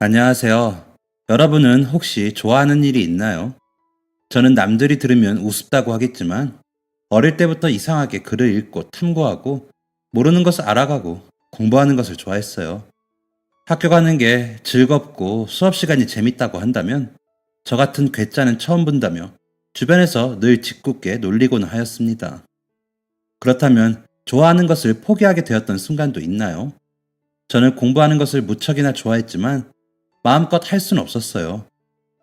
안녕하세요. 여러분은 혹시 좋아하는 일이 있나요? 저는 남들이 들으면 우습다고 하겠지만 어릴 때부터 이상하게 글을 읽고 탐구하고 모르는 것을 알아가고 공부하는 것을 좋아했어요. 학교 가는 게 즐겁고 수업 시간이 재밌다고 한다면 저 같은 괴짜는 처음 본다며 주변에서 늘 짓궂게 놀리곤 하였습니다. 그렇다면 좋아하는 것을 포기하게 되었던 순간도 있나요? 저는 공부하는 것을 무척이나 좋아했지만 마음껏 할 수는 없었어요.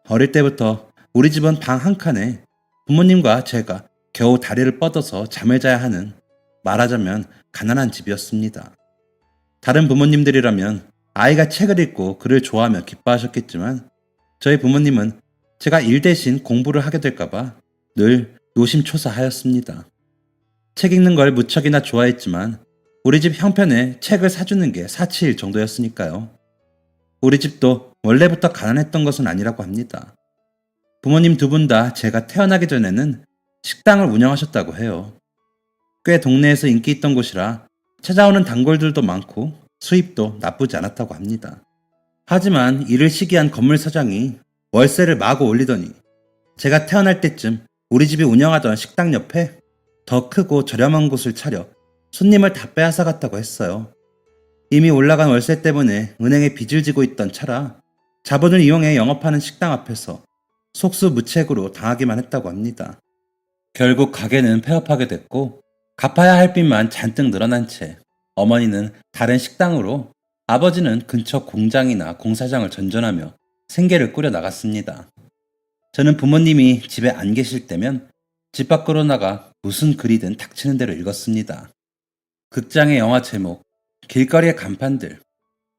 어릴 때부터 우리 집은 방 한 칸에 부모님과 제가 겨우 다리를 뻗어서 잠을 자야 하는, 말하자면 가난한 집이었습니다. 다른 부모님들이라면 아이가 책을 읽고 글을 좋아하며 기뻐하셨겠지만 저희 부모님은 제가 일 대신 공부를 하게 될까봐 늘 노심초사하였습니다. 책 읽는 걸 무척이나 좋아했지만 우리 집 형편에 책을 사주는 게 사치일 정도였으니까요. 우리 집도 원래부터 가난했던 것은 아니라고 합니다. 부모님 두 분 다 제가 태어나기 전에는 식당을 운영하셨다고 해요. 꽤 동네에서 인기 있던 곳이라 찾아오는 단골들도 많고 수입도 나쁘지 않았다고 합니다. 하지만 이를 시기한 건물 사장이 월세를 마구 올리더니 제가 태어날 때쯤 우리 집이 운영하던 식당 옆에 더 크고 저렴한 곳을 차려 손님을 다 빼앗아갔다고 했어요. 이미 올라간 월세 때문에 은행에 빚을 지고 있던 차라 자본을 이용해 영업하는 식당 앞에서 속수무책으로 당하기만 했다고 합니다. 결국 가게는 폐업하게 됐고 갚아야 할 빚만 잔뜩 늘어난 채 어머니는 다른 식당으로, 아버지는 근처 공장이나 공사장을 전전하며 생계를 꾸려 나갔습니다. 저는 부모님이 집에 안 계실 때면 집 밖으로 나가 무슨 글이든 닥치는 대로 읽었습니다. 극장의 영화 제목, 길거리의 간판들,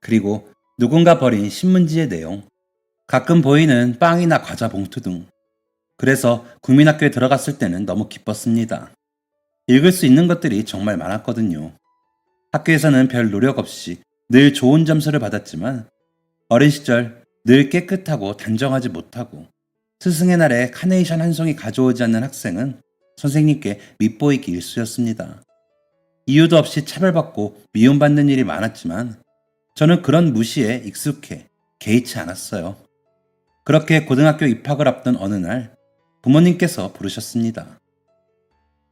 그리고 누군가 버린 신문지의 내용, 가끔 보이는 빵이나 과자 봉투 등. 그래서 국민학교에 들어갔을 때는 너무 기뻤습니다. 읽을 수 있는 것들이 정말 많았거든요. 학교에서는 별 노력 없이 늘 좋은 점수를 받았지만 어린 시절 늘 깨끗하고 단정하지 못하고 스승의 날에 카네이션 한 송이 가져오지 않는 학생은 선생님께 밉보이기 일쑤였습니다. 이유도 없이 차별받고 미움받는 일이 많았지만 저는 그런 무시에 익숙해 개의치 않았어요. 그렇게 고등학교 입학을 앞둔 어느 날 부모님께서 부르셨습니다.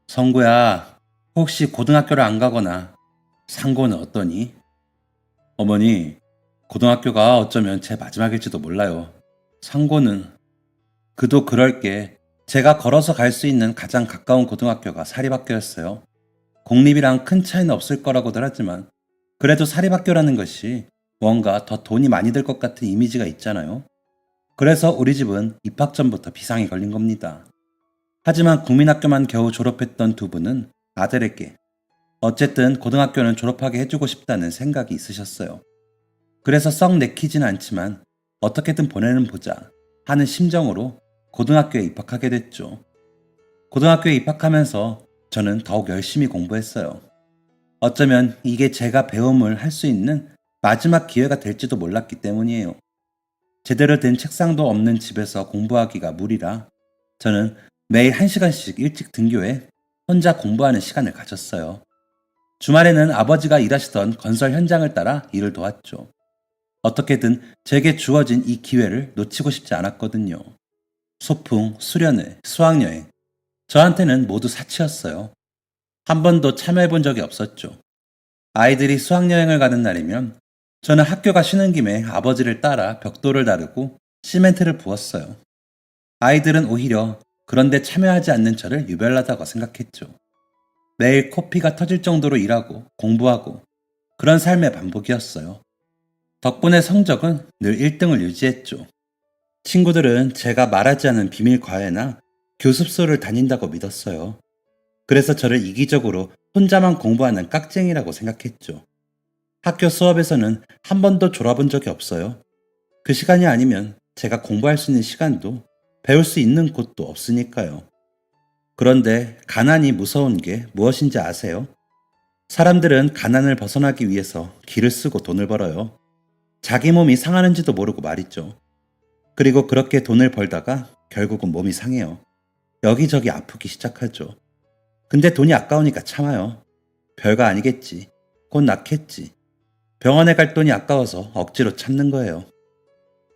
성구야, 혹시 고등학교를 안 가거나 상고는 어떠니? 어머니, 고등학교가 어쩌면 제 마지막일지도 몰라요. 상고는 그도 그럴 게 제가 걸어서 갈 수 있는 가장 가까운 고등학교가 사립학교였어요. 공립이랑 큰 차이는 없을 거라고들 하지만 그래도 사립학교라는 것이 뭔가 더 돈이 많이 들 것 같은 이미지가 있잖아요. 그래서 우리 집은 입학 전부터 비상이 걸린 겁니다. 하지만 국민학교만 겨우 졸업했던 두 분은 아들에게 어쨌든 고등학교는 졸업하게 해주고 싶다는 생각이 있으셨어요. 그래서 썩 내키진 않지만 어떻게든 보내는 보자 하는 심정으로 고등학교에 입학하게 됐죠. 고등학교에 입학하면서 저는 더욱 열심히 공부했어요. 어쩌면 이게 제가 배움을 할 수 있는 마지막 기회가 될지도 몰랐기 때문이에요. 제대로 된 책상도 없는 집에서 공부하기가 무리라 저는 매일 1시간씩 일찍 등교해 혼자 공부하는 시간을 가졌어요. 주말에는 아버지가 일하시던 건설 현장을 따라 일을 도왔죠. 어떻게든 제게 주어진 이 기회를 놓치고 싶지 않았거든요. 소풍, 수련회, 수학여행, 저한테는 모두 사치였어요. 한 번도 참여해본 적이 없었죠. 아이들이 수학여행을 가는 날이면 저는 학교가 쉬는 김에 아버지를 따라 벽돌을 다루고 시멘트를 부었어요. 아이들은 오히려 그런데 참여하지 않는 저를 유별나다고 생각했죠. 매일 코피가 터질 정도로 일하고 공부하고 그런 삶의 반복이었어요. 덕분에 성적은 늘 1등을 유지했죠. 친구들은 제가 말하지 않은 비밀 과외나 교습소를 다닌다고 믿었어요. 그래서 저를 이기적으로 혼자만 공부하는 깍쟁이라고 생각했죠. 학교 수업에서는 한 번도 졸아본 적이 없어요. 그 시간이 아니면 제가 공부할 수 있는 시간도 배울 수 있는 곳도 없으니까요. 그런데 가난이 무서운 게 무엇인지 아세요? 사람들은 가난을 벗어나기 위해서 기를 쓰고 돈을 벌어요. 자기 몸이 상하는지도 모르고 말이죠. 그리고 그렇게 돈을 벌다가 결국은 몸이 상해요. 여기저기 아프기 시작하죠. 근데 돈이 아까우니까 참아요. 별거 아니겠지. 곧 낫겠지. 병원에 갈 돈이 아까워서 억지로 참는 거예요.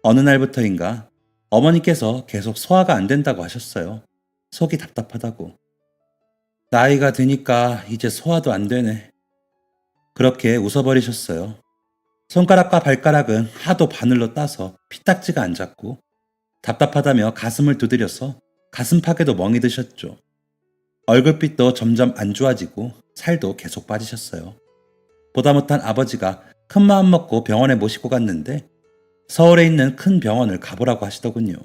어느 날부터인가 어머니께서 계속 소화가 안 된다고 하셨어요. 속이 답답하다고. 나이가 드니까 이제 소화도 안 되네. 그렇게 웃어버리셨어요. 손가락과 발가락은 하도 바늘로 따서 피딱지가 안 잡고 답답하다며 가슴을 두드려서 가슴팍에도 멍이 드셨죠. 얼굴빛도 점점 안 좋아지고 살도 계속 빠지셨어요. 보다 못한 아버지가 큰 마음 먹고 병원에 모시고 갔는데 서울에 있는 큰 병원을 가보라고 하시더군요.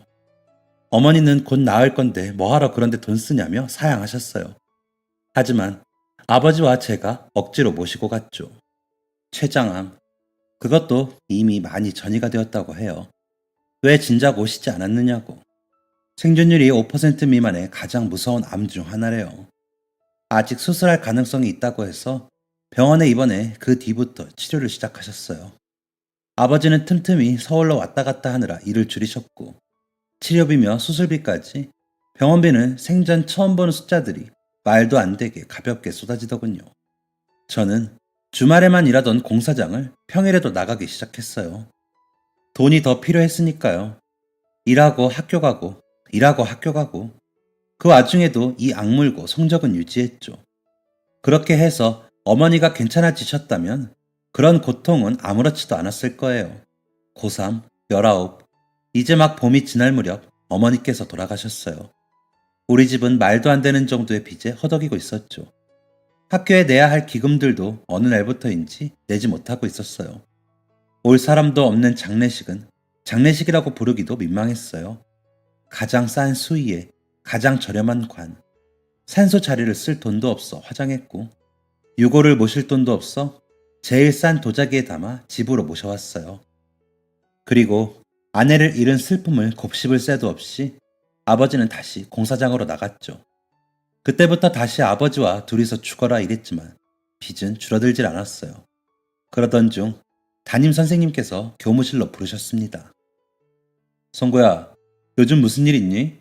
어머니는 곧 나을 건데 뭐하러 그런데 돈 쓰냐며 사양하셨어요. 하지만 아버지와 제가 억지로 모시고 갔죠. 췌장암, 그것도 이미 많이 전이가 되었다고 해요. 왜 진작 오시지 않았느냐고. 생존율이 5% 미만의 가장 무서운 암 중 하나래요. 아직 수술할 가능성이 있다고 해서 병원에 입원해 그 뒤부터 치료를 시작하셨어요. 아버지는 틈틈이 서울로 왔다 갔다 하느라 일을 줄이셨고 치료비며 수술비까지 병원비는 생전 처음 보는 숫자들이 말도 안 되게 가볍게 쏟아지더군요. 저는 주말에만 일하던 공사장을 평일에도 나가기 시작했어요. 돈이 더 필요했으니까요. 일하고 학교 가고 일하고 학교 가고 그 와중에도 이 악물고 성적은 유지했죠. 그렇게 해서 어머니가 괜찮아지셨다면 그런 고통은 아무렇지도 않았을 거예요. 고3, 19, 이제 막 봄이 지날 무렵 어머니께서 돌아가셨어요. 우리 집은 말도 안 되는 정도의 빚에 허덕이고 있었죠. 학교에 내야 할 기금들도 어느 날부터인지 내지 못하고 있었어요. 올 사람도 없는 장례식은 장례식이라고 부르기도 민망했어요. 가장 싼 수의에 가장 저렴한 관, 산소 자리를 쓸 돈도 없어 화장했고 유고를 모실 돈도 없어 제일 싼 도자기에 담아 집으로 모셔왔어요. 그리고 아내를 잃은 슬픔을 곱씹을 새도 없이 아버지는 다시 공사장으로 나갔죠. 그때부터 다시 아버지와 둘이서 죽어라 이랬지만 빚은 줄어들질 않았어요. 그러던 중 담임 선생님께서 교무실로 부르셨습니다. 성구야, 요즘 무슨 일 있니?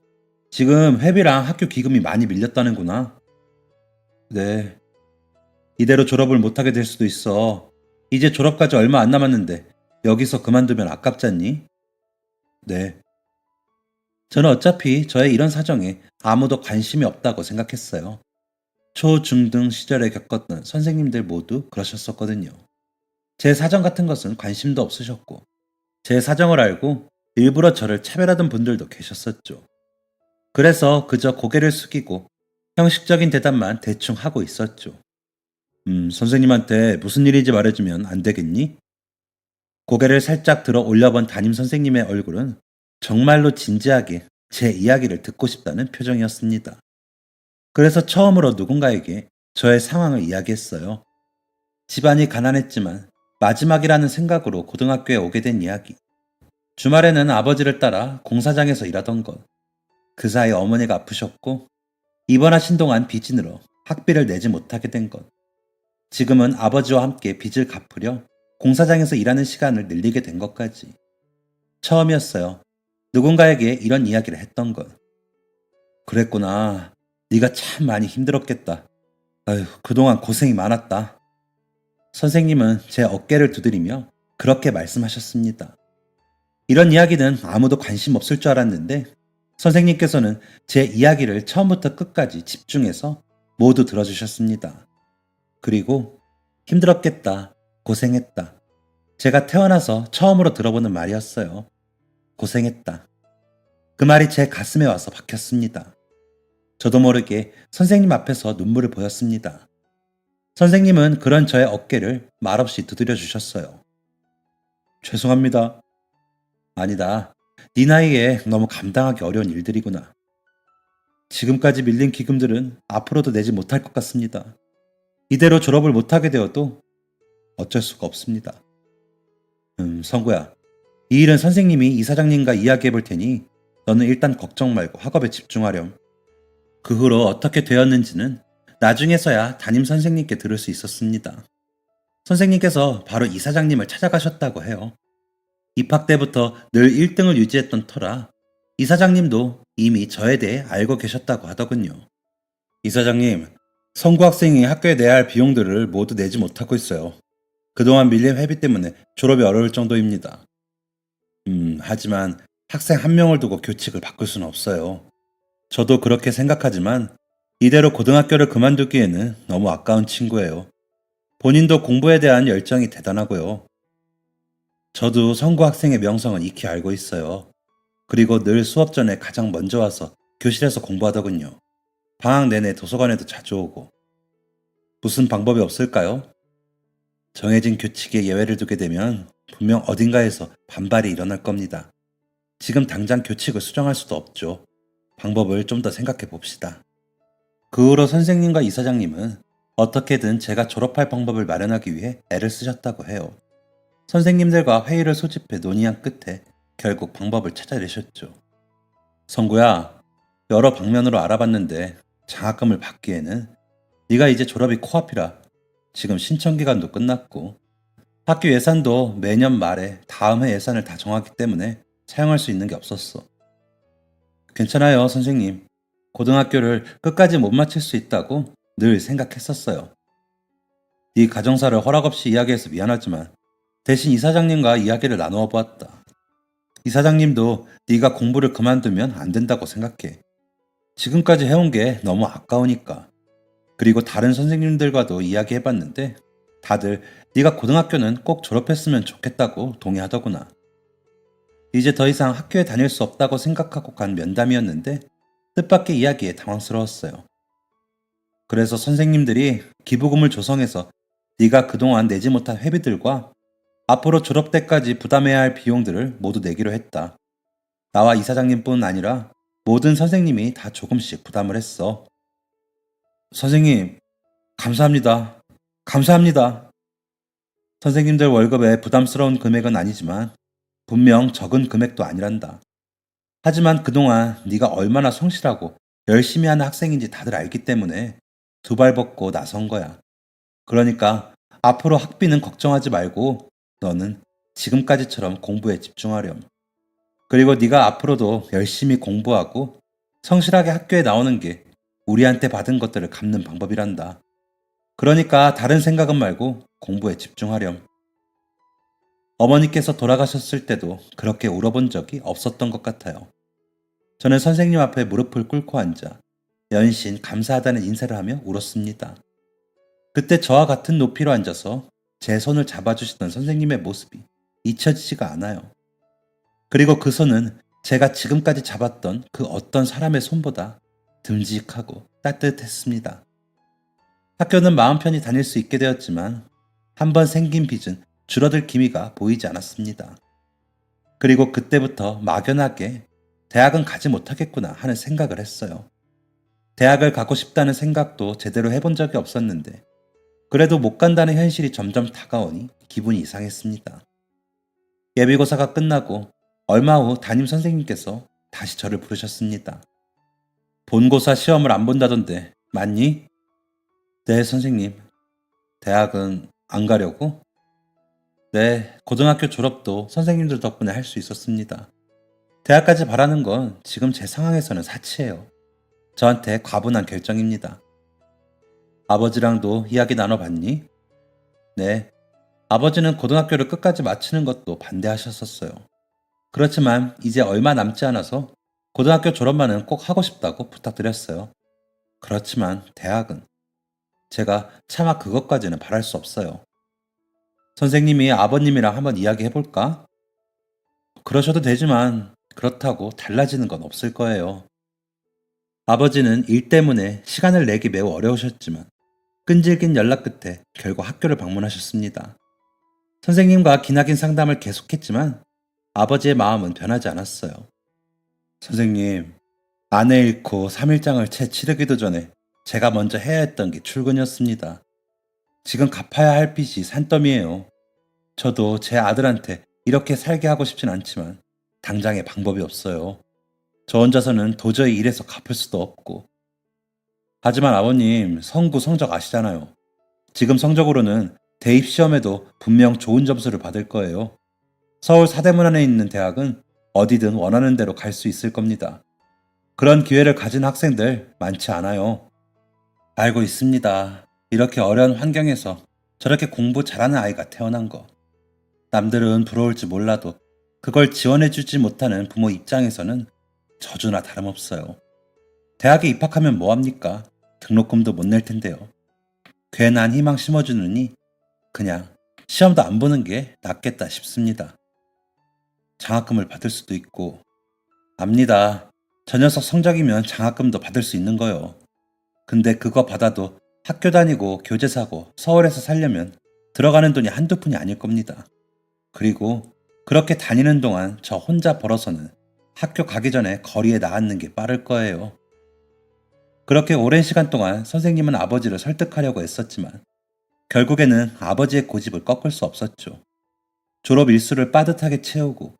지금 회비랑 학교 기금이 많이 밀렸다는구나. 네. 이대로 졸업을 못하게 될 수도 있어. 이제 졸업까지 얼마 안 남았는데 여기서 그만두면 아깝잖니? 네. 저는 어차피 저의 이런 사정에 아무도 관심이 없다고 생각했어요. 초, 중 등 시절에 겪었던 선생님들 모두 그러셨었거든요. 제 사정 같은 것은 관심도 없으셨고 제 사정을 알고 일부러 저를 차별하던 분들도 계셨었죠. 그래서 그저 고개를 숙이고 형식적인 대답만 대충 하고 있었죠. 선생님한테 무슨 일인지 말해주면 안 되겠니? 고개를 살짝 들어 올려본 담임 선생님의 얼굴은 정말로 진지하게 제 이야기를 듣고 싶다는 표정이었습니다. 그래서 처음으로 누군가에게 저의 상황을 이야기했어요. 집안이 가난했지만 마지막이라는 생각으로 고등학교에 오게 된 이야기. 주말에는 아버지를 따라 공사장에서 일하던 것. 그 사이 어머니가 아프셨고 입원하신 동안 빚이 늘어 학비를 내지 못하게 된 것. 지금은 아버지와 함께 빚을 갚으려 공사장에서 일하는 시간을 늘리게 된 것까지. 처음이었어요. 누군가에게 이런 이야기를 했던 것. 그랬구나. 네가 참 많이 힘들었겠다. 아휴, 그동안 고생이 많았다. 선생님은 제 어깨를 두드리며 그렇게 말씀하셨습니다. 이런 이야기는 아무도 관심 없을 줄 알았는데 선생님께서는 제 이야기를 처음부터 끝까지 집중해서 모두 들어주셨습니다. 그리고 힘들었겠다, 고생했다. 제가 태어나서 처음으로 들어보는 말이었어요. 고생했다. 그 말이 제 가슴에 와서 박혔습니다. 저도 모르게 선생님 앞에서 눈물을 보였습니다. 선생님은 그런 저의 어깨를 말없이 두드려 주셨어요. 죄송합니다. 아니다. 네 나이에 너무 감당하기 어려운 일들이구나. 지금까지 밀린 기금들은 앞으로도 내지 못할 것 같습니다. 이대로 졸업을 못하게 되어도 어쩔 수가 없습니다. 성구야. 이 일은 선생님이 이사장님과 이야기해 볼 테니 너는 일단 걱정 말고 학업에 집중하렴. 그 후로 어떻게 되었는지는 나중에서야 담임 선생님께 들을 수 있었습니다. 선생님께서 바로 이사장님을 찾아가셨다고 해요. 입학 때부터 늘 1등을 유지했던 터라 이사장님도 이미 저에 대해 알고 계셨다고 하더군요. 이사장님, 성구 학생이 학교에 내야 할 비용들을 모두 내지 못하고 있어요. 그동안 밀린 회비 때문에 졸업이 어려울 정도입니다. 하지만 학생 한 명을 두고 교칙을 바꿀 수는 없어요. 저도 그렇게 생각하지만 이대로 고등학교를 그만두기에는 너무 아까운 친구예요. 본인도 공부에 대한 열정이 대단하고요. 저도 성구 학생의 명성은 익히 알고 있어요. 그리고 늘 수업 전에 가장 먼저 와서 교실에서 공부하더군요. 방학 내내 도서관에도 자주 오고. 무슨 방법이 없을까요? 정해진 규칙에 예외를 두게 되면 분명 어딘가에서 반발이 일어날 겁니다. 지금 당장 규칙을 수정할 수도 없죠. 방법을 좀 더 생각해 봅시다. 그 후로 선생님과 이사장님은 어떻게든 제가 졸업할 방법을 마련하기 위해 애를 쓰셨다고 해요. 선생님들과 회의를 소집해 논의한 끝에 결국 방법을 찾아내셨죠. 성구야, 여러 방면으로 알아봤는데 장학금을 받기에는 네가 이제 졸업이 코앞이라 지금 신청 기간도 끝났고 학교 예산도 매년 말에 다음 해 예산을 다 정하기 때문에 사용할 수 있는 게 없었어. 괜찮아요, 선생님. 고등학교를 끝까지 못 마칠 수 있다고 늘 생각했었어요. 네 가정사를 허락 없이 이야기해서 미안하지만 대신 이사장님과 이야기를 나누어 보았다. 이사장님도 네가 공부를 그만두면 안 된다고 생각해. 지금까지 해온 게 너무 아까우니까. 그리고 다른 선생님들과도 이야기해봤는데 다들 네가 고등학교는 꼭 졸업했으면 좋겠다고 동의하더구나. 이제 더 이상 학교에 다닐 수 없다고 생각하고 간 면담이었는데 뜻밖의 이야기에 당황스러웠어요. 그래서 선생님들이 기부금을 조성해서 네가 그동안 내지 못한 회비들과 앞으로 졸업 때까지 부담해야 할 비용들을 모두 내기로 했다. 나와 이사장님뿐 아니라 모든 선생님이 다 조금씩 부담을 했어. 선생님, 감사합니다. 감사합니다. 선생님들 월급에 부담스러운 금액은 아니지만 분명 적은 금액도 아니란다. 하지만 그동안 네가 얼마나 성실하고 열심히 하는 학생인지 다들 알기 때문에 두 발 벗고 나선 거야. 그러니까 앞으로 학비는 걱정하지 말고 너는 지금까지처럼 공부에 집중하렴. 그리고 네가 앞으로도 열심히 공부하고 성실하게 학교에 나오는 게 우리한테 받은 것들을 갚는 방법이란다. 그러니까 다른 생각은 말고 공부에 집중하렴. 어머니께서 돌아가셨을 때도 그렇게 울어본 적이 없었던 것 같아요. 저는 선생님 앞에 무릎을 꿇고 앉아 연신 감사하다는 인사를 하며 울었습니다. 그때 저와 같은 높이로 앉아서 제 손을 잡아주시던 선생님의 모습이 잊혀지지가 않아요. 그리고 그 손은 제가 지금까지 잡았던 그 어떤 사람의 손보다 듬직하고 따뜻했습니다. 학교는 마음 편히 다닐 수 있게 되었지만 한번 생긴 빚은 줄어들 기미가 보이지 않았습니다. 그리고 그때부터 막연하게 대학은 가지 못하겠구나 하는 생각을 했어요. 대학을 가고 싶다는 생각도 제대로 해본 적이 없었는데 그래도 못 간다는 현실이 점점 다가오니 기분이 이상했습니다. 예비고사가 끝나고 얼마 후 담임 선생님께서 다시 저를 부르셨습니다. 본고사 시험을 안 본다던데 맞니? 네, 선생님. 대학은 안 가려고? 네, 고등학교 졸업도 선생님들 덕분에 할 수 있었습니다. 대학까지 바라는 건 지금 제 상황에서는 사치예요. 저한테 과분한 결정입니다. 아버지랑도 이야기 나눠봤니? 네, 아버지는 고등학교를 끝까지 마치는 것도 반대하셨었어요. 그렇지만 이제 얼마 남지 않아서 고등학교 졸업만은 꼭 하고 싶다고 부탁드렸어요. 그렇지만 대학은 제가 차마 그것까지는 바랄 수 없어요. 선생님이 아버님이랑 한번 이야기해볼까? 그러셔도 되지만 그렇다고 달라지는 건 없을 거예요. 아버지는 일 때문에 시간을 내기 매우 어려우셨지만 끈질긴 연락 끝에 결국 학교를 방문하셨습니다. 선생님과 기나긴 상담을 계속했지만 아버지의 마음은 변하지 않았어요. 선생님, 아내 잃고 3일장을 채 치르기도 전에 제가 먼저 해야 했던 게 출근이었습니다. 지금 갚아야 할 빚이 산더미예요. 저도 제 아들한테 이렇게 살게 하고 싶진 않지만 당장의 방법이 없어요. 저 혼자서는 도저히 일해서 갚을 수도 없고. 하지만 아버님, 성구 성적 아시잖아요. 지금 성적으로는 대입 시험에도 분명 좋은 점수를 받을 거예요. 서울 사대문 안에 있는 대학은 어디든 원하는 대로 갈 수 있을 겁니다. 그런 기회를 가진 학생들 많지 않아요. 알고 있습니다. 이렇게 어려운 환경에서 저렇게 공부 잘하는 아이가 태어난 거. 남들은 부러울지 몰라도 그걸 지원해주지 못하는 부모 입장에서는 저주나 다름없어요. 대학에 입학하면 뭐합니까? 등록금도 못 낼 텐데요. 괜한 희망 심어주느니 그냥 시험도 안 보는 게 낫겠다 싶습니다. 장학금을 받을 수도 있고, 압니다. 저 녀석 성적이면 장학금도 받을 수 있는 거요. 근데 그거 받아도 학교 다니고 교재 사고 서울에서 살려면 들어가는 돈이 한두 푼이 아닐 겁니다. 그리고 그렇게 다니는 동안 저 혼자 벌어서는 학교 가기 전에 거리에 나앉는 게 빠를 거예요. 그렇게 오랜 시간 동안 선생님은 아버지를 설득하려고 애썼지만 결국에는 아버지의 고집을 꺾을 수 없었죠. 졸업 일수를 빠듯하게 채우고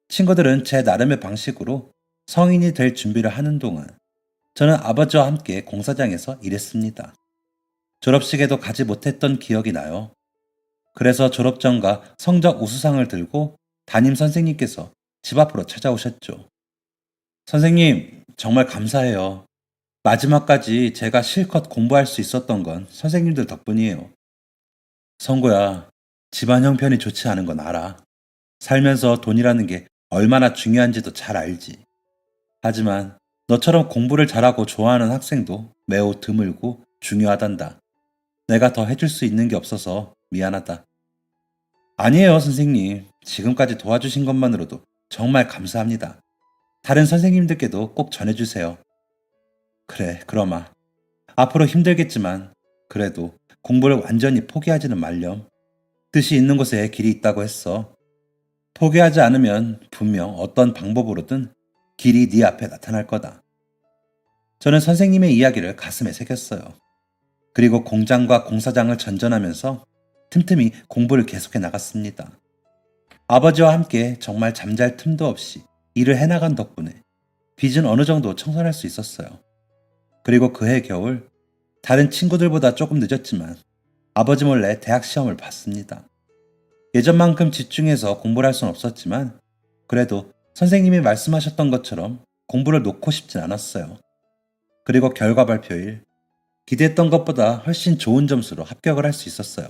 친구들은 제 나름의 방식으로 성인이 될 준비를 하는 동안 저는 아버지와 함께 공사장에서 일했습니다. 졸업식에도 가지 못했던 기억이 나요. 그래서 졸업전과 성적 우수상을 들고 담임 선생님께서 집 앞으로 찾아오셨죠. 선생님, 정말 감사해요. 마지막까지 제가 실컷 공부할 수 있었던 건 선생님들 덕분이에요. 성구야, 집안 형편이 좋지 않은 건 알아. 살면서 돈이라는 게 얼마나 중요한지도 잘 알지. 하지만 너처럼 공부를 잘하고 좋아하는 학생도 매우 드물고 중요하단다. 내가 더 해줄 수 있는 게 없어서 미안하다. 아니에요, 선생님. 지금까지 도와주신 것만으로도 정말 감사합니다. 다른 선생님들께도 꼭 전해주세요. 그래, 그러마. 앞으로 힘들겠지만 그래도 공부를 완전히 포기하지는 말렴. 뜻이 있는 곳에 길이 있다고 했어. 포기하지 않으면 분명 어떤 방법으로든 길이 네 앞에 나타날 거다. 저는 선생님의 이야기를 가슴에 새겼어요. 그리고 공장과 공사장을 전전하면서 틈틈이 공부를 계속해 나갔습니다. 아버지와 함께 정말 잠잘 틈도 없이 일을 해나간 덕분에 빚은 어느 정도 청산할 수 있었어요. 그리고 그해 겨울 다른 친구들보다 조금 늦었지만 아버지 몰래 대학 시험을 봤습니다. 예전만큼 집중해서 공부를 할 순 없었지만 그래도 선생님이 말씀하셨던 것처럼 공부를 놓고 싶진 않았어요. 그리고 결과 발표일 기대했던 것보다 훨씬 좋은 점수로 합격을 할 수 있었어요.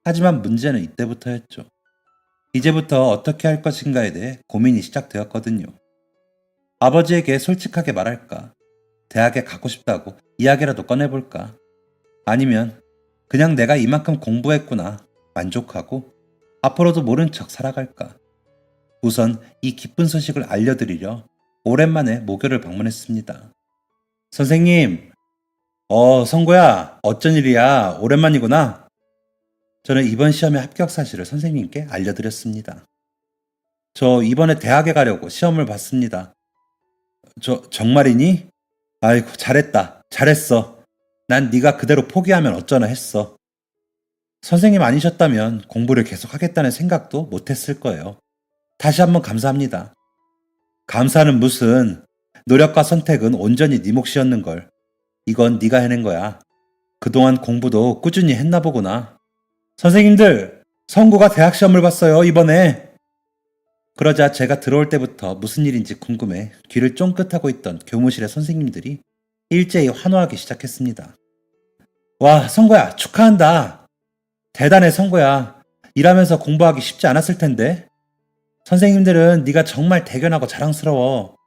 하지만 문제는 이때부터였죠. 이제부터 어떻게 할 것인가에 대해 고민이 시작되었거든요. 아버지에게 솔직하게 말할까? 대학에 가고 싶다고 이야기라도 꺼내볼까? 아니면 그냥 내가 이만큼 공부했구나 만족하고 앞으로도 모른 척 살아갈까? 우선 이 기쁜 소식을 알려드리려 오랜만에 모교를 방문했습니다. 선생님, 성구야, 어쩐 일이야? 오랜만이구나. 저는 이번 시험의 합격 사실을 선생님께 알려드렸습니다. 저 이번에 대학에 가려고 시험을 봤습니다. 정말이니? 아이고, 잘했다. 잘했어. 난 네가 그대로 포기하면 어쩌나 했어. 선생님 아니셨다면 공부를 계속 하겠다는 생각도 못했을 거예요. 다시 한번 감사합니다. 감사는 무슨, 노력과 선택은 온전히 네 몫이었는걸. 이건 네가 해낸 거야. 그동안 공부도 꾸준히 했나 보구나. 선생님들, 성구가 대학 시험을 봤어요, 이번에. 그러자 제가 들어올 때부터 무슨 일인지 궁금해 귀를 쫑긋하고 있던 교무실의 선생님들이 일제히 환호하기 시작했습니다. 와, 성구야, 축하한다. 대단해, 성구야. 일하면서 공부하기 쉽지 않았을 텐데. 선생님들은 네가 정말 대견하고 자랑스러워.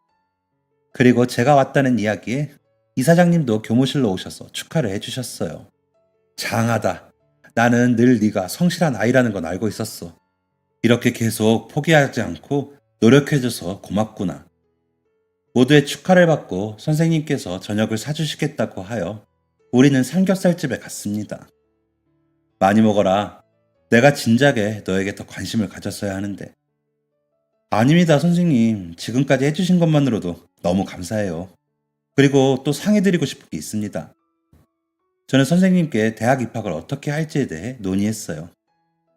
그리고 제가 왔다는 이야기에 이사장님도 교무실로 오셔서 축하를 해주셨어요. 장하다. 나는 늘 네가 성실한 아이라는 건 알고 있었어. 이렇게 계속 포기하지 않고 노력해줘서 고맙구나. 모두의 축하를 받고 선생님께서 저녁을 사주시겠다고 하여 우리는 삼겹살집에 갔습니다. 많이 먹어라. 내가 진작에 너에게 더 관심을 가졌어야 하는데. 아닙니다, 선생님. 지금까지 해주신 것만으로도 너무 감사해요. 그리고 또 상해드리고 싶은 게 있습니다. 저는 선생님께 대학 입학을 어떻게 할지에 대해 논의했어요.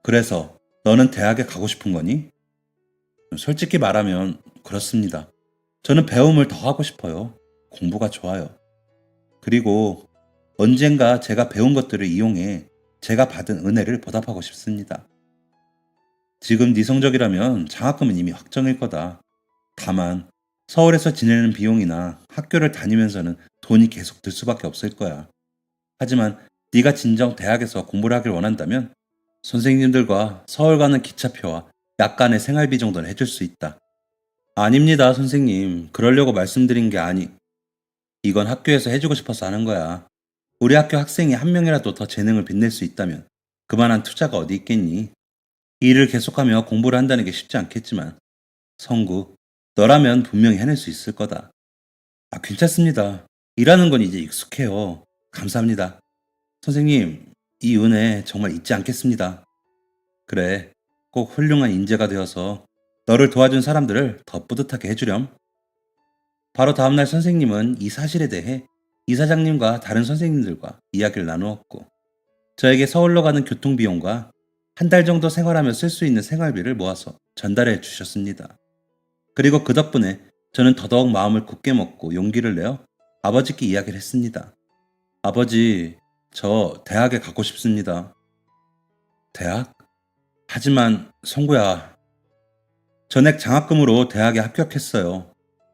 그래서 너는 대학에 가고 싶은 거니? 솔직히 말하면 그렇습니다. 저는 배움을 더 하고 싶어요. 공부가 좋아요. 그리고 언젠가 제가 배운 것들을 이용해 제가 받은 은혜를 보답하고 싶습니다. 지금 네 성적이라면 장학금은 이미 확정일 거다. 다만 서울에서 지내는 비용이나 학교를 다니면서는 돈이 계속 들 수밖에 없을 거야. 하지만 네가 진정 대학에서 공부를 하길 원한다면 선생님들과 서울 가는 기차표와 약간의 생활비 정도는 해줄 수 있다. 아닙니다, 선생님. 그러려고 말씀드린 게 아니. 이건 학교에서 해주고 싶어서 하는 거야. 우리 학교 학생이 한 명이라도 더 재능을 빛낼 수 있다면 그만한 투자가 어디 있겠니? 이 일을 계속하며 공부를 한다는 게 쉽지 않겠지만 성구, 너라면 분명히 해낼 수 있을 거다. 아, 괜찮습니다. 일하는 건 이제 익숙해요. 감사합니다. 선생님, 이 은혜 정말 잊지 않겠습니다. 그래, 꼭 훌륭한 인재가 되어서 너를 도와준 사람들을 더 뿌듯하게 해주렴. 바로 다음날 선생님은 이 사실에 대해 이사장님과 다른 선생님들과 이야기를 나누었고, 저에게 서울로 가는 교통비용과 한 달 정도 생활하며 쓸 수 있는 생활비를 모아서 전달해 주셨습니다. 그리고 그 덕분에 저는 더더욱 마음을 굳게 먹고 용기를 내어 아버지께 이야기를 했습니다. 아버지, 저 대학에 가고 싶습니다. 대학? 하지만 성구야, 전액 장학금으로 대학에 합격했어요.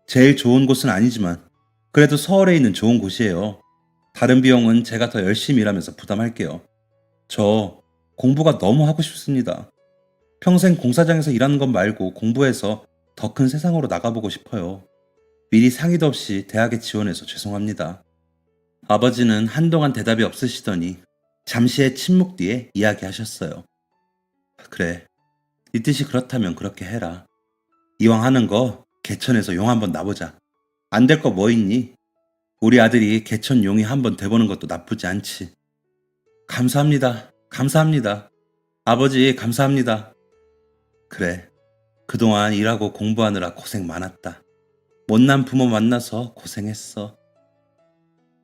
제일 좋은 곳은 아니지만 그래도 서울에 있는 좋은 곳이에요. 다른 비용은 제가 더 열심히 일하면서 부담할게요. 저 공부가 너무 하고 싶습니다. 평생 공사장에서 일하는 것 말고 공부해서 더 큰 세상으로 나가보고 싶어요. 미리 상의도 없이 대학에 지원해서 죄송합니다. 아버지는 한동안 대답이 없으시더니 잠시의 침묵 뒤에 이야기하셨어요. 그래, 네 뜻이 그렇다면 그렇게 해라. 이왕 하는 거 개천에서 용 한번 나보자. 안 될 거 뭐 있니? 우리 아들이 개천 용이 한번 돼보는 것도 나쁘지 않지. 감사합니다. 감사합니다. 아버지, 감사합니다. 그래, 그동안 일하고 공부하느라 고생 많았다. 못난 부모 만나서 고생했어.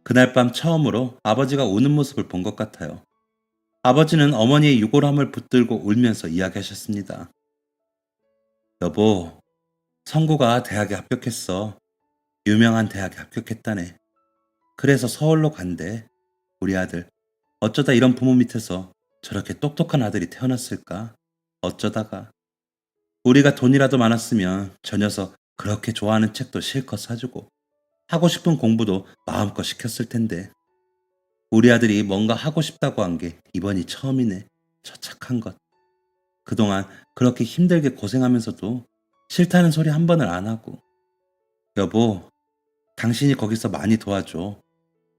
그날 밤 처음으로 아버지가 우는 모습을 본 것 같아요. 아버지는 어머니의 유골함을 붙들고 울면서 이야기하셨습니다. 여보, 성구가 대학에 합격했어. 유명한 대학에 합격했다네. 그래서 서울로 간대. 우리 아들. 어쩌다 이런 부모 밑에서 저렇게 똑똑한 아들이 태어났을까? 어쩌다가. 우리가 돈이라도 많았으면 저 녀석 그렇게 좋아하는 책도 실컷 사주고 하고 싶은 공부도 마음껏 시켰을 텐데. 우리 아들이 뭔가 하고 싶다고 한 게 이번이 처음이네. 저 착한 것. 그동안 그렇게 힘들게 고생하면서도 싫다는 소리 한 번을 안 하고. 여보, 당신이 거기서 많이 도와줘.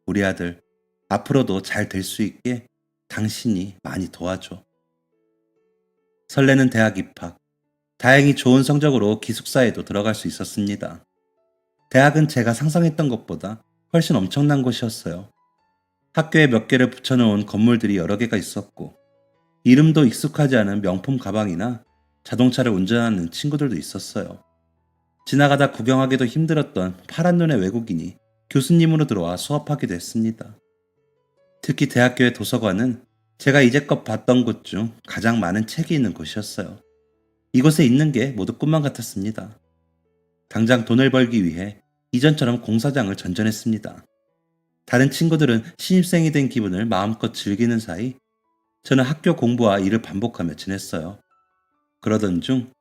우리 아들 앞으로도 잘 될 수 있게 당신이 많이 도와줘. 설레는 대학 입학. 다행히 좋은 성적으로 기숙사에도 들어갈 수 있었습니다. 대학은 제가 상상했던 것보다 훨씬 엄청난 곳이었어요. 학교에 몇 개를 붙여놓은 건물들이 여러 개가 있었고, 이름도 익숙하지 않은 명품 가방이나 자동차를 운전하는 친구들도 있었어요. 지나가다 구경하기도 힘들었던 파란 눈의 외국인이 교수님으로 들어와 수업하기도 했습니다. 특히 대학교의 도서관은 제가 이제껏 봤던 곳 중 가장 많은 책이 있는 곳이었어요. 이곳에 있는 게 모두 꿈만 같았습니다. 당장 돈을 벌기 위해 이전처럼 공사장을 전전했습니다. 다른 친구들은 신입생이 된 기분을 마음껏 즐기는 사이 저는 학교 공부와 일을 반복하며 지냈어요. 그러던 중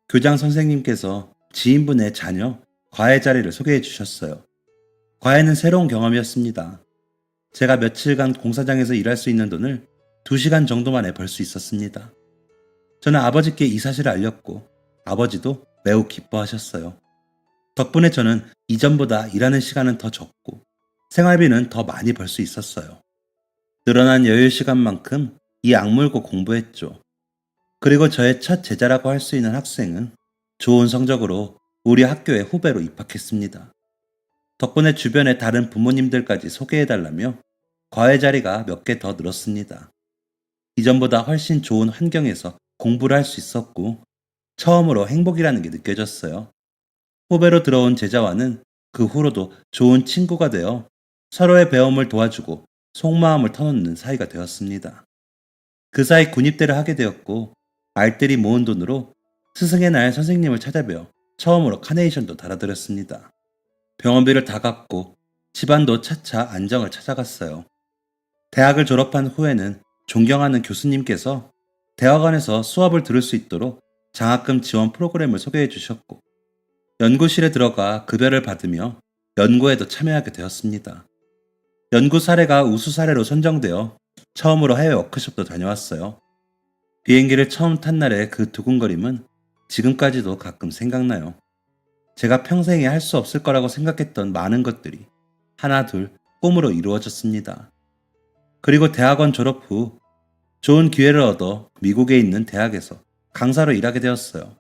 교장 선생님께서 지인분의 자녀 과외 자리를 소개해 주셨어요. 과외는 새로운 경험이었습니다. 제가 며칠간 공사장에서 일할 수 있는 돈을 2시간 정도 만에 벌 수 있었습니다. 저는 아버지께 이 사실을 알렸고 아버지도 매우 기뻐하셨어요. 덕분에 저는 이전보다 일하는 시간은 더 적고 생활비는 더 많이 벌 수 있었어요. 늘어난 여유 시간만큼 이 악물고 공부했죠. 그리고 저의 첫 제자라고 할 수 있는 학생은 좋은 성적으로 우리 학교의 후배로 입학했습니다. 덕분에 주변의 다른 부모님들까지 소개해달라며 과외 자리가 몇 개 더 늘었습니다. 이전보다 훨씬 좋은 환경에서 공부를 할 수 있었고 처음으로 행복이라는 게 느껴졌어요. 후배로 들어온 제자와는 그 후로도 좋은 친구가 되어 서로의 배움을 도와주고 속마음을 터놓는 사이가 되었습니다. 그 사이 군입대를 하게 되었고 알뜰히 모은 돈으로 스승의 날 선생님을 찾아뵈어 처음으로 카네이션도 달아드렸습니다. 병원비를 다 갚고 집안도 차차 안정을 찾아갔어요. 대학을 졸업한 후에는 존경하는 교수님께서 대학원에서 수업을 들을 수 있도록 장학금 지원 프로그램을 소개해 주셨고 연구실에 들어가 급여를 받으며 연구에도 참여하게 되었습니다. 연구 사례가 우수 사례로 선정되어 처음으로 해외 워크숍도 다녀왔어요. 비행기를 처음 탄 날의 그 두근거림은 지금까지도 가끔 생각나요. 제가 평생에 할 수 없을 거라고 생각했던 많은 것들이 하나 둘 꿈으로 이루어졌습니다. 그리고 대학원 졸업 후 좋은 기회를 얻어 미국에 있는 대학에서 강사로 일하게 되었어요.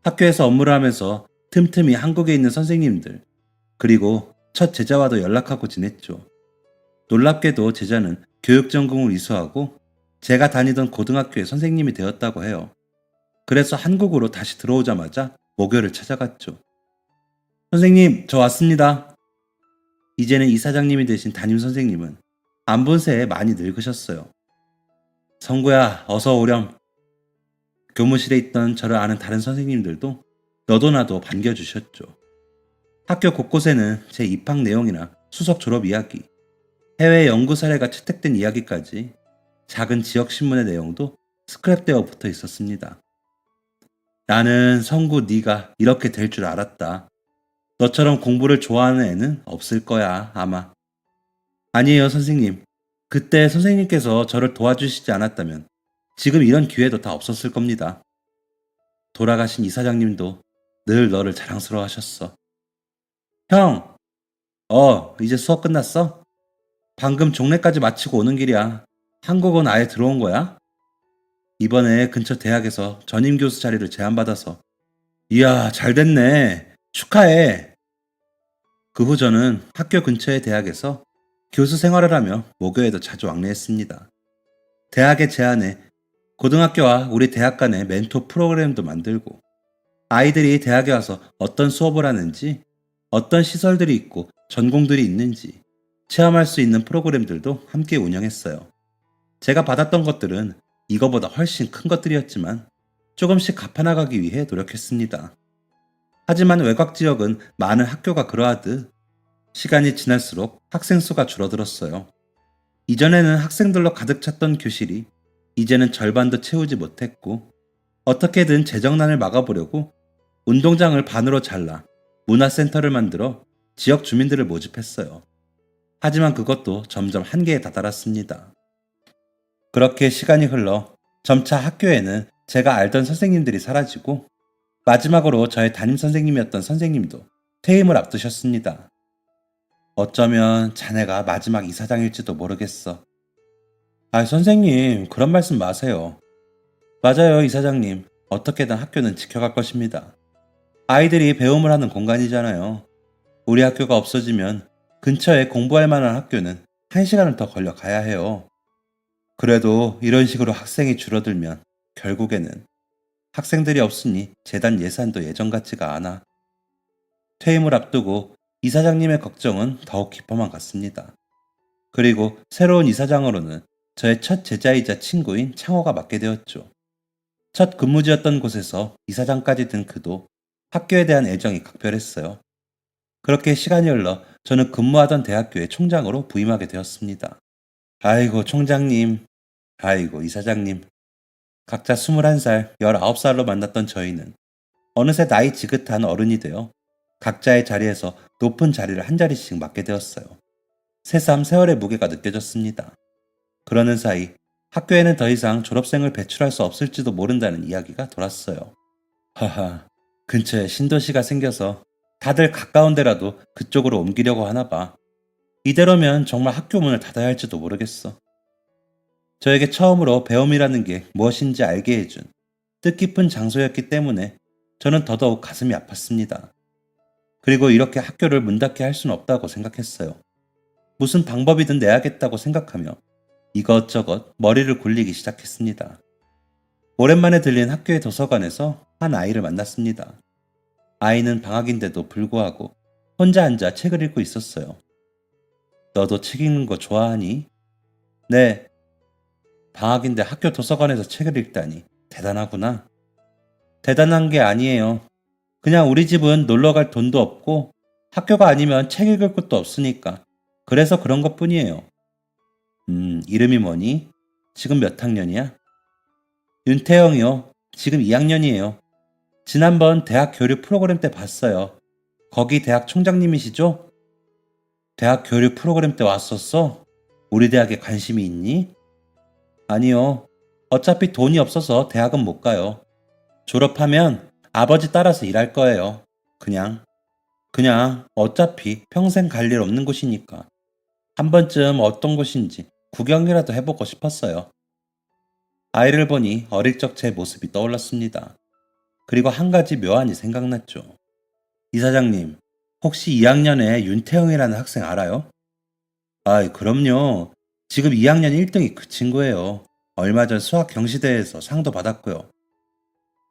학교에서 업무를 하면서 틈틈이 한국에 있는 선생님들, 그리고 첫 제자와도 연락하고 지냈죠. 놀랍게도 제자는 교육 전공을 이수하고 제가 다니던 고등학교의 선생님이 되었다고 해요. 그래서 한국으로 다시 들어오자마자 모교를 찾아갔죠. 선생님, 저 왔습니다. 이제는 이사장님이 되신 담임 선생님은 안 본 새에 많이 늙으셨어요. 성구야, 어서 오렴. 교무실에 있던 저를 아는 다른 선생님들도 너도 나도 반겨주셨죠. 학교 곳곳에는 제 입학 내용이나 수석 졸업 이야기, 해외 연구 사례가 채택된 이야기까지 작은 지역 신문의 내용도 스크랩되어 붙어 있었습니다. 나는 성구 네가 이렇게 될 줄 알았다. 너처럼 공부를 좋아하는 애는 없을 거야, 아마. 아니에요, 선생님. 그때 선생님께서 저를 도와주시지 않았다면 지금 이런 기회도 다 없었을 겁니다. 돌아가신 이사장님도 늘 너를 자랑스러워 하셨어. 형, 이제 수업 끝났어? 방금 종례까지 마치고 오는 길이야. 한국은 아예 들어온 거야? 이번에 근처 대학에서 전임 교수 자리를 제안받아서. 이야, 잘 됐네. 축하해. 그 후 저는 학교 근처의 대학에서 교수 생활을 하며 모교에도 자주 왕래했습니다. 대학의 제안에 고등학교와 우리 대학 간의 멘토 프로그램도 만들고 아이들이 대학에 와서 어떤 수업을 하는지, 어떤 시설들이 있고 전공들이 있는지 체험할 수 있는 프로그램들도 함께 운영했어요. 제가 받았던 것들은 이거보다 훨씬 큰 것들이었지만 조금씩 갚아나가기 위해 노력했습니다. 하지만 외곽 지역은 많은 학교가 그러하듯 시간이 지날수록 학생 수가 줄어들었어요. 이전에는 학생들로 가득 찼던 교실이 이제는 절반도 채우지 못했고 어떻게든 재정난을 막아보려고 운동장을 반으로 잘라 문화센터를 만들어 지역 주민들을 모집했어요. 하지만 그것도 점점 한계에 다다랐습니다. 그렇게 시간이 흘러 점차 학교에는 제가 알던 선생님들이 사라지고 마지막으로 저의 담임 선생님이었던 선생님도 퇴임을 앞두셨습니다. 어쩌면 자네가 마지막 이사장일지도 모르겠어. 선생님, 그런 말씀 마세요. 맞아요, 이사장님. 어떻게든 학교는 지켜갈 것입니다. 아이들이 배움을 하는 공간이잖아요. 우리 학교가 없어지면 근처에 공부할 만한 학교는 1시간을 더 걸려 가야 해요. 그래도 이런 식으로 학생이 줄어들면 결국에는 학생들이 없으니 재단 예산도 예전 같지가 않아. 퇴임을 앞두고 이사장님의 걱정은 더욱 깊어만 갔습니다. 그리고 새로운 이사장으로는 저의 첫 제자이자 친구인 창호가 맡게 되었죠. 첫 근무지였던 곳에서 이사장까지 든 그도 학교에 대한 애정이 각별했어요. 그렇게 시간이 흘러 저는 근무하던 대학교의 총장으로 부임하게 되었습니다. 아이고 총장님, 아이고 이사장님. 각자 21살, 19살로 만났던 저희는 어느새 나이 지긋한 어른이 되어 각자의 자리에서 높은 자리를 한 자리씩 맡게 되었어요. 새삼 세월의 무게가 느껴졌습니다. 그러는 사이 학교에는 더 이상 졸업생을 배출할 수 없을지도 모른다는 이야기가 돌았어요. 하하, 근처에 신도시가 생겨서 다들 가까운 데라도 그쪽으로 옮기려고 하나 봐. 이대로면 정말 학교 문을 닫아야 할지도 모르겠어. 저에게 처음으로 배움이라는 게 무엇인지 알게 해준 뜻깊은 장소였기 때문에 저는 더더욱 가슴이 아팠습니다. 그리고 이렇게 학교를 문 닫게 할 수는 없다고 생각했어요. 무슨 방법이든 내야겠다고 생각하며 이것저것 머리를 굴리기 시작했습니다. 오랜만에 들린 학교의 도서관에서 한 아이를 만났습니다. 아이는 방학인데도 불구하고 혼자 앉아 책을 읽고 있었어요. 너도 책 읽는 거 좋아하니? 네. 방학인데 학교 도서관에서 책을 읽다니 대단하구나. 대단한 게 아니에요. 그냥 우리 집은 놀러 갈 돈도 없고 학교가 아니면 책 읽을 곳도 없으니까 그래서 그런 것 뿐이에요. 이름이 뭐니? 지금 몇 학년이야? 윤태영이요. 지금 2학년이에요. 지난번 대학 교류 프로그램 때 봤어요. 거기 대학 총장님이시죠? 대학 교류 프로그램 때 왔었어? 우리 대학에 관심이 있니? 아니요. 어차피 돈이 없어서 대학은 못 가요. 졸업하면 아버지 따라서 일할 거예요. 그냥, 그냥 어차피 평생 갈 일 없는 곳이니까 한 번쯤 어떤 곳인지 구경이라도 해보고 싶었어요. 아이를 보니 어릴 적 제 모습이 떠올랐습니다. 그리고 한 가지 묘안이 생각났죠. 이사장님, 혹시 2학년에 윤태영이라는 학생 알아요? 아이, 그럼요. 지금 2학년 1등이 그 친구예요. 얼마 전 수학 경시대회에서 상도 받았고요.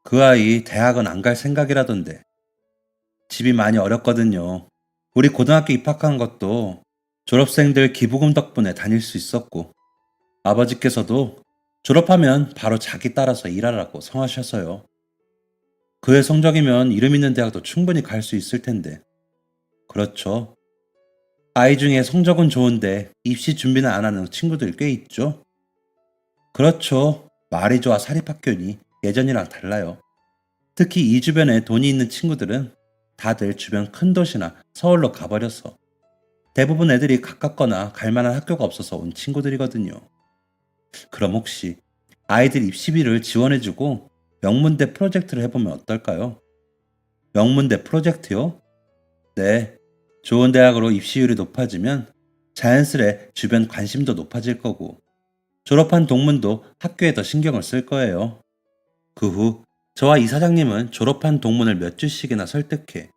그 아이 대학은 안 갈 생각이라던데. 집이 많이 어렵거든요. 우리 고등학교 입학한 것도 졸업생들 기부금 덕분에 다닐 수 있었고, 아버지께서도 졸업하면 바로 자기 따라서 일하라고 성하셔서요. 그의 성적이면 이름 있는 대학도 충분히 갈 수 있을 텐데. 그렇죠. 아이 중에 성적은 좋은데 입시 준비는 안 하는 친구들 꽤 있죠. 그렇죠. 말이 좋아 사립학교니 예전이랑 달라요. 특히 이 주변에 돈이 있는 친구들은 다들 주변 큰 도시나 서울로 가버려서 대부분 애들이 가깝거나 갈 만한 학교가 없어서 온 친구들이거든요. 그럼 혹시 아이들 입시비를 지원해주고 명문대 프로젝트를 해보면 어떨까요? 명문대 프로젝트요? 네. 좋은 대학으로 입시율이 높아지면 자연스레 주변 관심도 높아질 거고 졸업한 동문도 학교에 더 신경을 쓸 거예요. 그 후 저와 이사장님은 졸업한 동문을 몇 주씩이나 설득해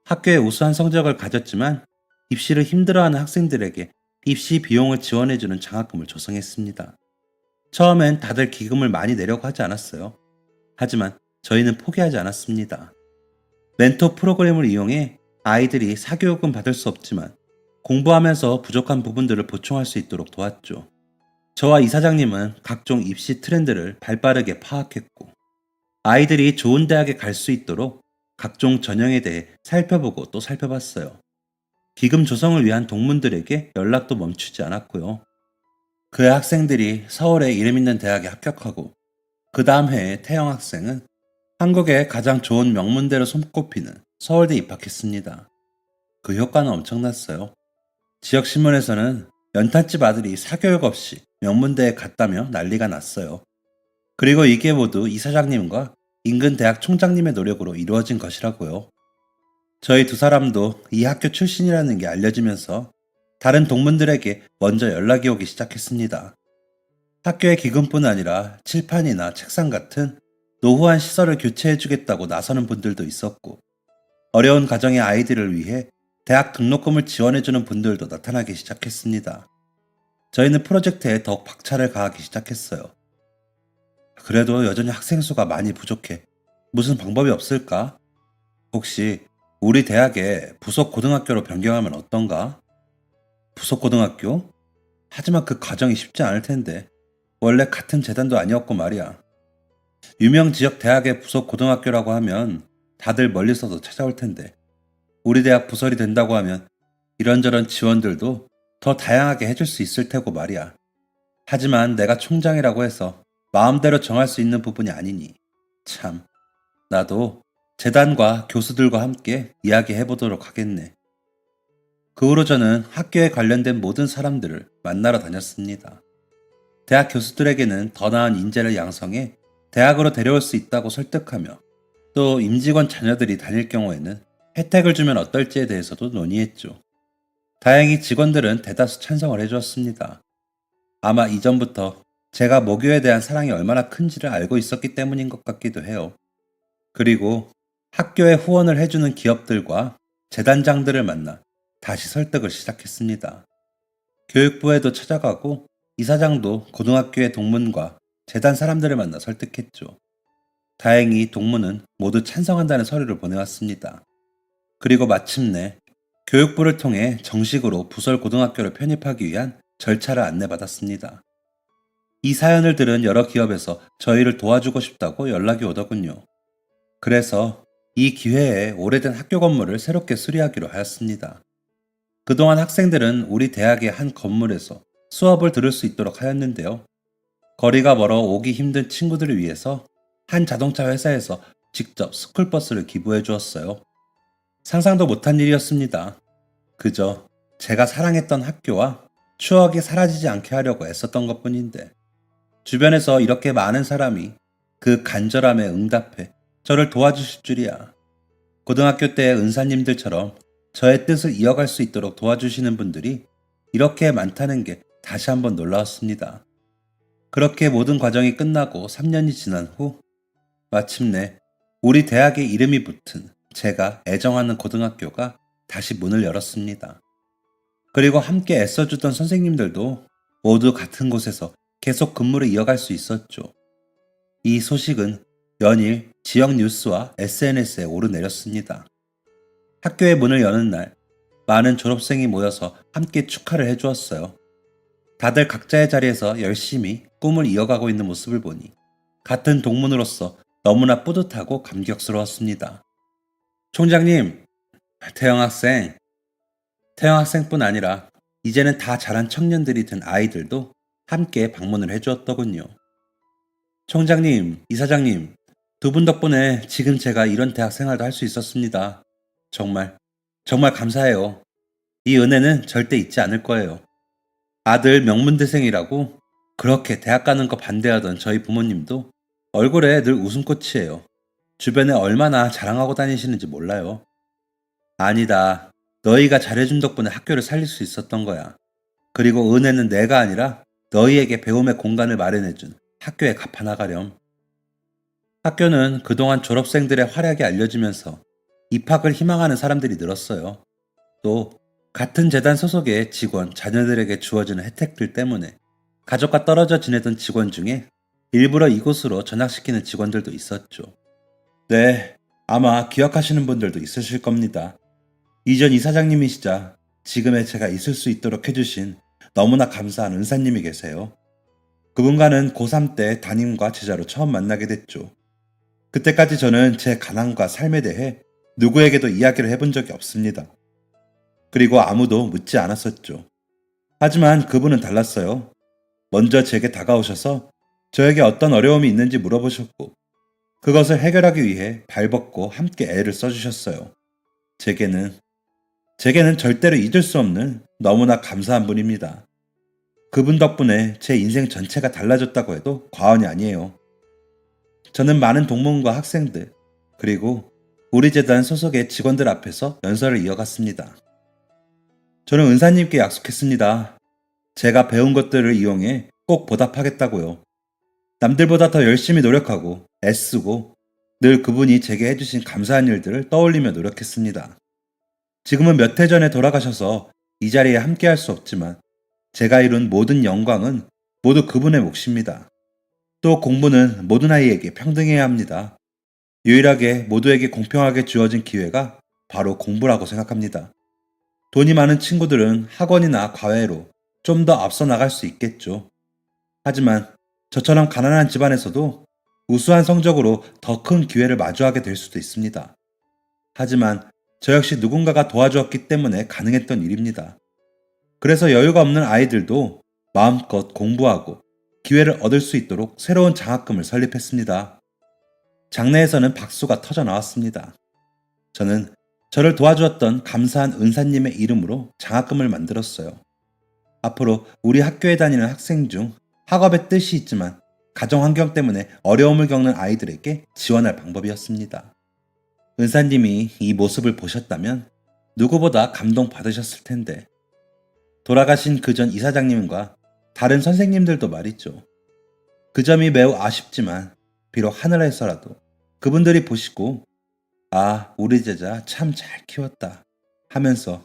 학교에 우수한 성적을 가졌지만 입시를 힘들어하는 학생들에게 입시 비용을 지원해주는 장학금을 조성했습니다. 처음엔 다들 기금을 많이 내려고 하지 않았어요. 하지만 저희는 포기하지 않았습니다. 멘토 프로그램을 이용해 아이들이 사교육은 받을 수 없지만 공부하면서 부족한 부분들을 보충할 수 있도록 도왔죠. 저와 이사장님은 각종 입시 트렌드를 발빠르게 파악했고 아이들이 좋은 대학에 갈 수 있도록 각종 전형에 대해 살펴보고 또 살펴봤어요. 기금 조성을 위한 동문들에게 연락도 멈추지 않았고요. 그 학생들이 서울의 이름 있는 대학에 합격하고 그 다음 해에 태영 학생은 한국의 가장 좋은 명문대로 손꼽히는 서울대 입학했습니다. 그 효과는 엄청났어요. 지역신문에서는 연탄집 아들이 사교육 없이 명문대에 갔다며 난리가 났어요. 그리고 이게 모두 이사장님과 인근 대학 총장님의 노력으로 이루어진 것이라고요. 저희 두 사람도 이 학교 출신이라는 게 알려지면서 다른 동문들에게 먼저 연락이 오기 시작했습니다. 학교의 기금뿐 아니라 칠판이나 책상 같은 노후한 시설을 교체해주겠다고 나서는 분들도 있었고, 어려운 가정의 아이들을 위해 대학 등록금을 지원해주는 분들도 나타나기 시작했습니다. 저희는 프로젝트에 더욱 박차를 가하기 시작했어요. 그래도 여전히 학생 수가 많이 부족해. 무슨 방법이 없을까? 혹시 우리 대학에 부속 고등학교로 변경하면 어떤가? 부속 고등학교? 하지만 그 과정이 쉽지 않을 텐데. 원래 같은 재단도 아니었고 말이야. 유명 지역 대학의 부속 고등학교라고 하면 다들 멀리서도 찾아올 텐데. 우리 대학 부설이 된다고 하면 이런저런 지원들도 더 다양하게 해줄 수 있을 테고 말이야. 하지만 내가 총장이라고 해서 마음대로 정할 수 있는 부분이 아니니. 참, 나도 재단과 교수들과 함께 이야기해 보도록 하겠네. 그 후로 저는 학교에 관련된 모든 사람들을 만나러 다녔습니다. 대학 교수들에게는 더 나은 인재를 양성해 대학으로 데려올 수 있다고 설득하며 또 임직원 자녀들이 다닐 경우에는 혜택을 주면 어떨지에 대해서도 논의했죠. 다행히 직원들은 대다수 찬성을 해주었습니다. 아마 이전부터 제가 모교에 대한 사랑이 얼마나 큰지를 알고 있었기 때문인 것 같기도 해요. 그리고 학교에 후원을 해주는 기업들과 재단장들을 만나 다시 설득을 시작했습니다. 교육부에도 찾아가고 이사장도 고등학교의 동문과 재단 사람들을 만나 설득했죠. 다행히 동문은 모두 찬성한다는 서류를 보내왔습니다. 그리고 마침내 교육부를 통해 정식으로 부설 고등학교를 편입하기 위한 절차를 안내받았습니다. 이 사연을 들은 여러 기업에서 저희를 도와주고 싶다고 연락이 오더군요. 그래서 이 기회에 오래된 학교 건물을 새롭게 수리하기로 하였습니다. 그동안 학생들은 우리 대학의 한 건물에서 수업을 들을 수 있도록 하였는데요. 거리가 멀어 오기 힘든 친구들을 위해서 한 자동차 회사에서 직접 스쿨버스를 기부해 주었어요. 상상도 못한 일이었습니다. 그저 제가 사랑했던 학교와 추억이 사라지지 않게 하려고 애썼던 것뿐인데 주변에서 이렇게 많은 사람이 그 간절함에 응답해 저를 도와주실 줄이야. 고등학교 때 은사님들처럼 저의 뜻을 이어갈 수 있도록 도와주시는 분들이 이렇게 많다는 게 다시 한번 놀라웠습니다. 그렇게 모든 과정이 끝나고 3년이 지난 후 마침내 우리 대학의 이름이 붙은 제가 애정하는 고등학교가 다시 문을 열었습니다. 그리고 함께 애써주던 선생님들도 모두 같은 곳에서 계속 근무를 이어갈 수 있었죠. 이 소식은 연일 지역 뉴스와 SNS에 오르내렸습니다. 학교의 문을 여는 날, 많은 졸업생이 모여서 함께 축하를 해주었어요. 다들 각자의 자리에서 열심히 꿈을 이어가고 있는 모습을 보니 같은 동문으로서 너무나 뿌듯하고 감격스러웠습니다. 총장님, 태영 학생, 태영 학생뿐 아니라 이제는 다 자란 청년들이 된 아이들도 함께 방문을 해주었더군요. 총장님, 이사장님, 두 분 덕분에 지금 제가 이런 대학 생활도 할 수 있었습니다. 정말, 정말 감사해요. 이 은혜는 절대 잊지 않을 거예요. 아들 명문대생이라고 그렇게 대학 가는 거 반대하던 저희 부모님도 얼굴에 늘 웃음꽃이에요. 주변에 얼마나 자랑하고 다니시는지 몰라요. 아니다. 너희가 잘해준 덕분에 학교를 살릴 수 있었던 거야. 그리고 은혜는 내가 아니라 너희에게 배움의 공간을 마련해준 학교에 갚아나가렴. 학교는 그동안 졸업생들의 활약이 알려지면서 입학을 희망하는 사람들이 늘었어요. 또 같은 재단 소속의 직원, 자녀들에게 주어지는 혜택들 때문에 가족과 떨어져 지내던 직원 중에 일부러 이곳으로 전학시키는 직원들도 있었죠. 네, 아마 기억하시는 분들도 있으실 겁니다. 이전 이사장님이시자 지금의 제가 있을 수 있도록 해주신 너무나 감사한 은사님이 계세요. 그분과는 고3 때 담임과 제자로 처음 만나게 됐죠. 그때까지 저는 제 가난과 삶에 대해 누구에게도 이야기를 해본 적이 없습니다. 그리고 아무도 묻지 않았었죠. 하지만 그분은 달랐어요. 먼저 제게 다가오셔서 저에게 어떤 어려움이 있는지 물어보셨고 그것을 해결하기 위해 발벗고 함께 애를 써주셨어요. 제게는 절대로 잊을 수 없는 너무나 감사한 분입니다. 그분 덕분에 제 인생 전체가 달라졌다고 해도 과언이 아니에요. 저는 많은 동문과 학생들, 그리고 우리 재단 소속의 직원들 앞에서 연설을 이어갔습니다. 저는 은사님께 약속했습니다. 제가 배운 것들을 이용해 꼭 보답하겠다고요. 남들보다 더 열심히 노력하고 애쓰고 늘 그분이 제게 해주신 감사한 일들을 떠올리며 노력했습니다. 지금은 몇 해 전에 돌아가셔서 이 자리에 함께할 수 없지만 제가 이룬 모든 영광은 모두 그분의 몫입니다. 또 공부는 모든 아이에게 평등해야 합니다. 유일하게 모두에게 공평하게 주어진 기회가 바로 공부라고 생각합니다. 돈이 많은 친구들은 학원이나 과외로 좀 더 앞서 나갈 수 있겠죠. 하지만 저처럼 가난한 집안에서도 우수한 성적으로 더 큰 기회를 마주하게 될 수도 있습니다. 하지만 저 역시 누군가가 도와주었기 때문에 가능했던 일입니다. 그래서 여유가 없는 아이들도 마음껏 공부하고 기회를 얻을 수 있도록 새로운 장학금을 설립했습니다. 장례에서는 박수가 터져 나왔습니다. 저는 저를 도와주었던 감사한 은사님의 이름으로 장학금을 만들었어요. 앞으로 우리 학교에 다니는 학생 중 학업의 뜻이 있지만 가정 환경 때문에 어려움을 겪는 아이들에게 지원할 방법이었습니다. 은사님이 이 모습을 보셨다면 누구보다 감동받으셨을 텐데 돌아가신 그 전 이사장님과 다른 선생님들도 말이죠. 그 점이 매우 아쉽지만 비록 하늘에서라도 그분들이 보시고 아, 우리 제자 참 잘 키웠다 하면서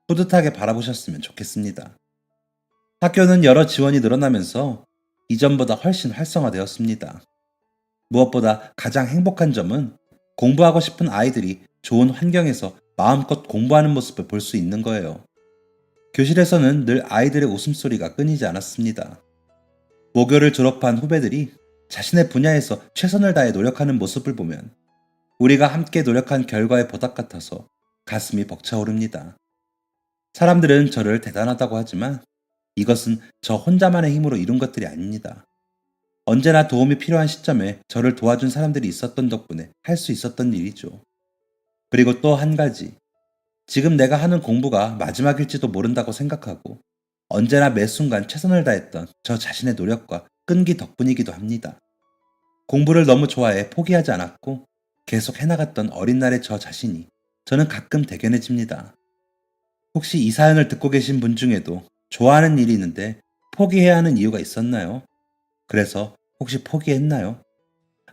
뿌듯하게 바라보셨으면 좋겠습니다. 학교는 여러 지원이 늘어나면서 이전보다 훨씬 활성화되었습니다. 무엇보다 가장 행복한 점은 공부하고 싶은 아이들이 좋은 환경에서 마음껏 공부하는 모습을 볼 수 있는 거예요. 교실에서는 늘 아이들의 웃음소리가 끊이지 않았습니다. 모교를 졸업한 후배들이 자신의 분야에서 최선을 다해 노력하는 모습을 보면 우리가 함께 노력한 결과의 보답 같아서 가슴이 벅차오릅니다. 사람들은 저를 대단하다고 하지만 이것은 저 혼자만의 힘으로 이룬 것들이 아닙니다. 언제나 도움이 필요한 시점에 저를 도와준 사람들이 있었던 덕분에 할 수 있었던 일이죠. 그리고 또 한 가지, 지금 내가 하는 공부가 마지막일지도 모른다고 생각하고 언제나 매 순간 최선을 다했던 저 자신의 노력과 끈기 덕분이기도 합니다. 공부를 너무 좋아해 포기하지 않았고 계속 해나갔던 어린 날의 저 자신이 저는 가끔 대견해집니다. 혹시 이 사연을 듣고 계신 분 중에도 좋아하는 일이 있는데 포기해야 하는 이유가 있었나요? 그래서 혹시 포기했나요?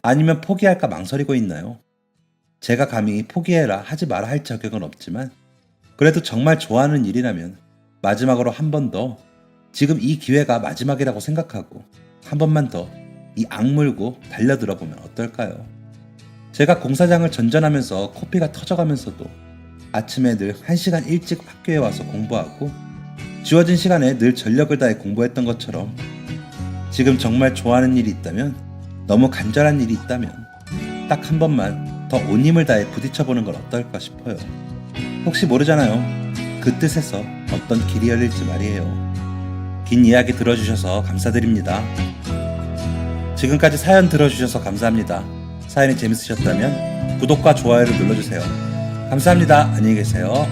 아니면 포기할까 망설이고 있나요? 제가 감히 포기해라 하지 마라 할 자격은 없지만 그래도 정말 좋아하는 일이라면 마지막으로 한 번 더 지금 이 기회가 마지막이라고 생각하고 한 번만 더 이 악물고 달려들어 보면 어떨까요? 제가 공사장을 전전하면서 코피가 터져가면서도 아침에 늘 1시간 일찍 학교에 와서 공부하고 주어진 시간에 늘 전력을 다해 공부했던 것처럼 지금 정말 좋아하는 일이 있다면, 너무 간절한 일이 있다면 딱 한 번만 더 온 힘을 다해 부딪혀보는 건 어떨까 싶어요. 혹시 모르잖아요. 그 뜻에서 어떤 길이 열릴지 말이에요. 긴 이야기 들어주셔서 감사드립니다. 지금까지 사연 들어주셔서 감사합니다. 사연이 재밌으셨다면 구독과 좋아요를 눌러주세요. 감사합니다. 안녕히 계세요.